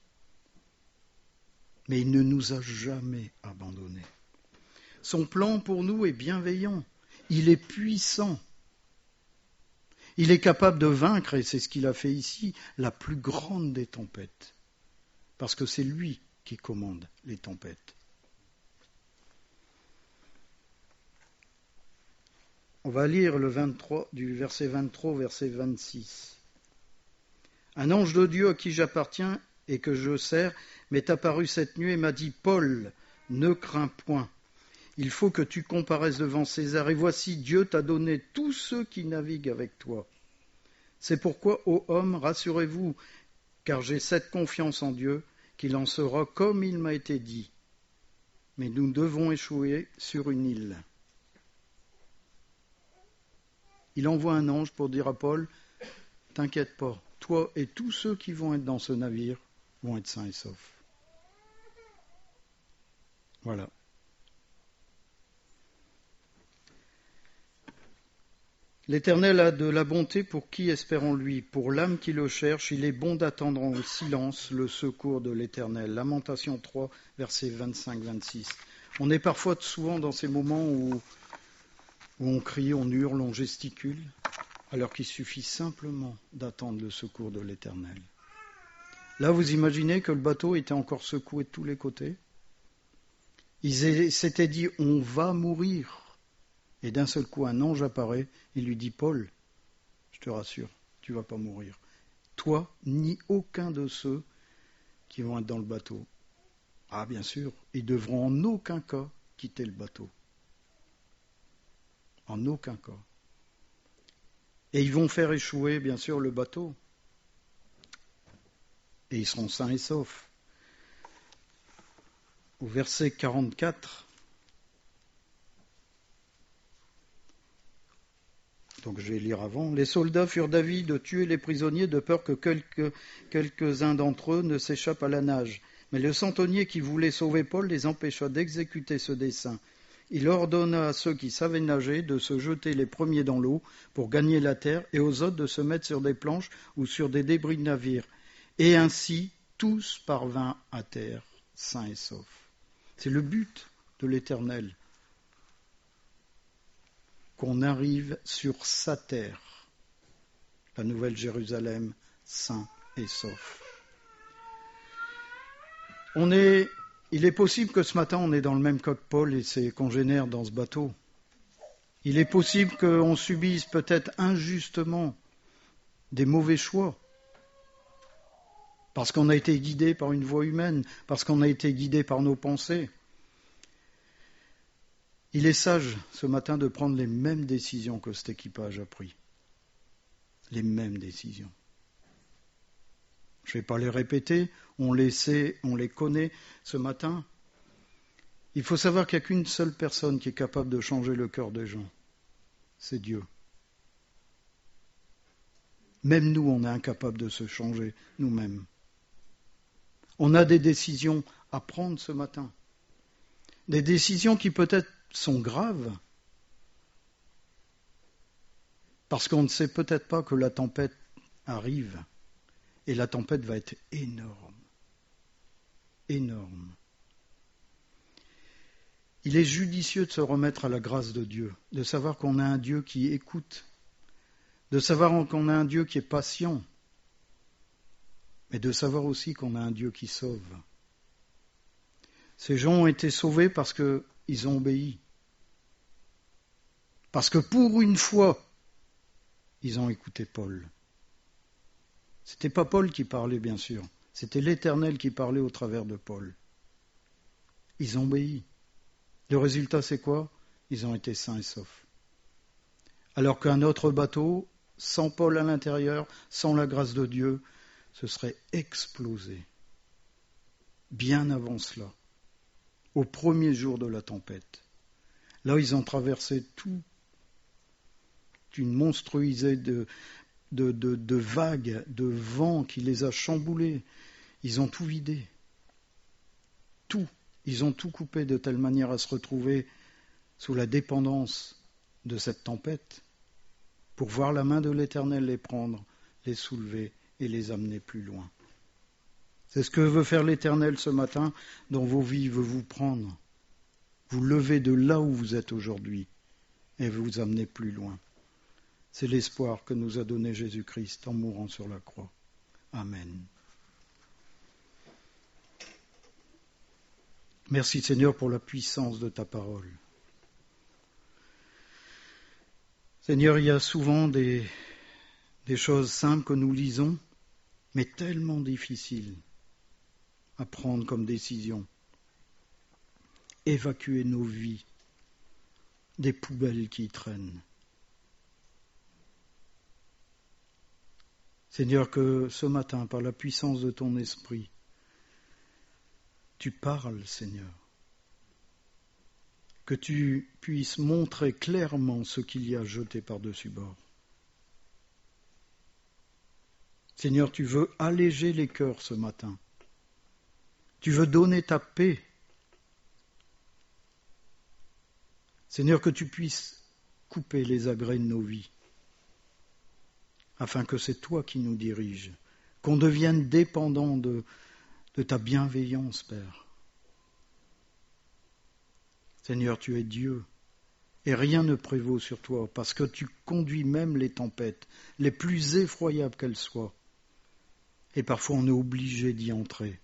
Mais il ne nous a jamais abandonnés. Son plan pour nous est bienveillant. Il est puissant. Il est capable de vaincre, et c'est ce qu'il a fait ici, la plus grande des tempêtes. Parce que c'est lui qui commande les tempêtes. On va lire le 23, du verset 23 au verset 26. Un ange de Dieu à qui j'appartiens et que je sers m'est apparu cette nuit et m'a dit « Paul, ne crains point. Il faut que tu comparaisses devant César. Et voici, Dieu t'a donné tous ceux qui naviguent avec toi. C'est pourquoi, ô homme, rassurez-vous, car j'ai cette confiance en Dieu, qu'il en sera comme il m'a été dit. Mais nous devons échouer sur une île. » Il envoie un ange pour dire à Paul, « T'inquiète pas, toi et tous ceux qui vont être dans ce navire vont être sains et saufs. » Voilà. L'Éternel a de la bonté pour qui espère en lui. Pour l'âme qui le cherche, il est bon d'attendre en silence le secours de l'Éternel. Lamentation 3, versets 25-26. On est parfois souvent dans ces moments où on crie, on hurle, on gesticule, alors qu'il suffit simplement d'attendre le secours de l'Éternel. Là, vous imaginez que le bateau était encore secoué de tous les côtés. Ils s'étaient dit, on va mourir. Et d'un seul coup, un ange apparaît et lui dit, Paul, je te rassure, tu ne vas pas mourir. Toi, ni aucun de ceux qui vont être dans le bateau. Ah, bien sûr, ils devront en aucun cas quitter le bateau. En aucun cas. Et ils vont faire échouer, bien sûr, le bateau. Et ils seront sains et saufs. Au verset 44, donc je vais lire avant. Les soldats furent d'avis de tuer les prisonniers de peur que quelques-uns d'entre eux ne s'échappent à la nage. Mais le centenier qui voulait sauver Paul les empêcha d'exécuter ce dessein. Il ordonna à ceux qui savaient nager de se jeter les premiers dans l'eau pour gagner la terre et aux autres de se mettre sur des planches ou sur des débris de navires. Et ainsi, tous parvinrent à terre, sains et saufs. C'est le but de l'Éternel, qu'on arrive sur sa terre, la Nouvelle Jérusalem, sains et saufs. Il est possible que ce matin, on est dans le même cas que Paul et ses congénères dans ce bateau. Il est possible qu'on subisse peut-être injustement des mauvais choix, parce qu'on a été guidé par une voie humaine, parce qu'on a été guidé par nos pensées. Il est sage ce matin de prendre les mêmes décisions que cet équipage a pris. Les mêmes décisions. Je ne vais pas les répéter, on les sait, on les connaît ce matin. Il faut savoir qu'il n'y a qu'une seule personne qui est capable de changer le cœur des gens. C'est Dieu. Même nous, on est incapable de se changer nous-mêmes. On a des décisions à prendre ce matin. Des décisions qui peut-être sont graves, parce qu'on ne sait peut-être pas que la tempête arrive, et la tempête va être énorme. Énorme. Il est judicieux de se remettre à la grâce de Dieu, de savoir qu'on a un Dieu qui écoute, de savoir qu'on a un Dieu qui est patient, mais de savoir aussi qu'on a un Dieu qui sauve. Ces gens ont été sauvés parce qu'ils ont obéi. Parce que pour une fois, ils ont écouté Paul. C'était pas Paul qui parlait, bien sûr. C'était l'Éternel qui parlait au travers de Paul. Ils ont obéi. Le résultat, c'est quoi? Ils ont été sains et saufs. Alors qu'un autre bateau, sans Paul à l'intérieur, sans la grâce de Dieu, se serait explosé. Bien avant cela, au premier jour de la tempête. Là, ils ont traversé toute une monstruosité de vagues, de vent qui les a chamboulés. Ils ont tout vidé. Tout. Ils ont tout coupé de telle manière à se retrouver sous la dépendance de cette tempête pour voir la main de l'Éternel les prendre, les soulever et les amener plus loin. C'est ce que veut faire l'Éternel ce matin dans vos vies, veut vous prendre, vous lever de là où vous êtes aujourd'hui et vous amener plus loin. C'est l'espoir que nous a donné Jésus-Christ en mourant sur la croix. Amen. Merci Seigneur pour la puissance de ta parole. Seigneur, il y a souvent des choses simples que nous lisons, mais tellement difficiles à prendre comme décision. Évacuer nos vies des poubelles qui traînent. Seigneur, que ce matin, par la puissance de ton esprit, tu parles, Seigneur. Que tu puisses montrer clairement ce qu'il y a jeté par-dessus bord. Seigneur, tu veux alléger les cœurs ce matin. Tu veux donner ta paix. Seigneur, que tu puisses couper les agrès de nos vies, afin que c'est toi qui nous diriges, qu'on devienne dépendant de ta bienveillance, Père. Seigneur, tu es Dieu, et rien ne prévaut sur toi, parce que tu conduis même les tempêtes, les plus effroyables qu'elles soient. Et parfois on est obligé d'y entrer,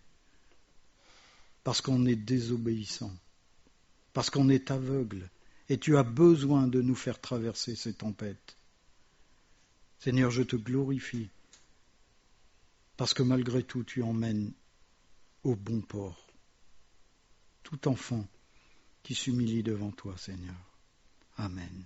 parce qu'on est désobéissant, parce qu'on est aveugle, et tu as besoin de nous faire traverser ces tempêtes. Seigneur, je te glorifie, parce que malgré tout, tu emmènes au bon port tout enfant qui s'humilie devant toi, Seigneur. Amen.